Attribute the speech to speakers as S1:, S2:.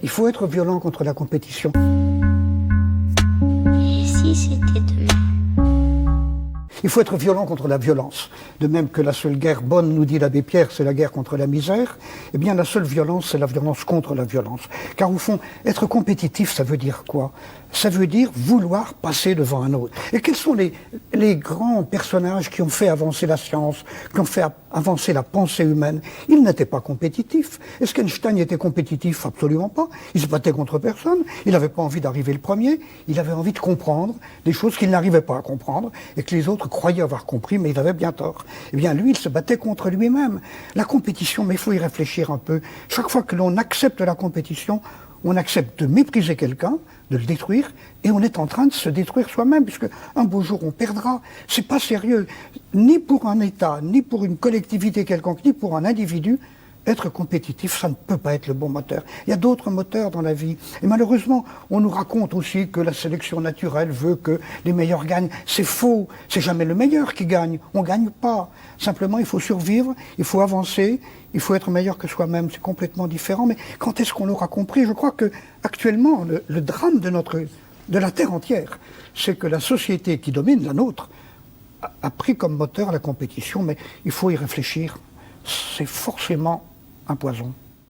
S1: Il faut être violent contre la compétition.
S2: Et si c'était demain?
S1: Il faut être violent contre la violence. De même que la seule guerre bonne, nous dit l'abbé Pierre, c'est la guerre contre la misère, eh bien la seule violence, c'est la violence contre la violence. Car au fond, être compétitif, ça veut dire quoi? Ça veut dire vouloir passer devant un autre. Et quels sont les grands personnages qui ont fait avancer la science, qui ont fait avancer la pensée humaine? Ils n'étaient pas compétitifs. Est-ce qu'Einstein était compétitif? Absolument pas. Il se battait contre personne. Il n'avait pas envie d'arriver le premier. Il avait envie de comprendre des choses qu'il n'arrivait pas à comprendre et que les autres croyaient avoir compris, mais il avait bien tort. Eh bien, lui, il se battait contre lui-même. La compétition, mais il faut y réfléchir un peu. Chaque fois que l'on accepte la compétition, on accepte de mépriser quelqu'un, de le détruire, et on est en train de se détruire soi-même, puisque un beau jour on perdra. C'est pas sérieux, ni pour un État, ni pour une collectivité quelconque, ni pour un individu. Être compétitif, ça ne peut pas être le bon moteur. Il y a d'autres moteurs dans la vie. Et malheureusement, on nous raconte aussi que la sélection naturelle veut que les meilleurs gagnent. C'est faux. C'est jamais le meilleur qui gagne. On ne gagne pas. Simplement, il faut survivre, il faut avancer, il faut être meilleur que soi-même. C'est complètement différent. Mais quand est-ce qu'on l'aura compris? Je crois que actuellement, le drame de la Terre entière, c'est que la société qui domine, la nôtre, a pris comme moteur la compétition. Mais il faut y réfléchir. C'est forcément un poison.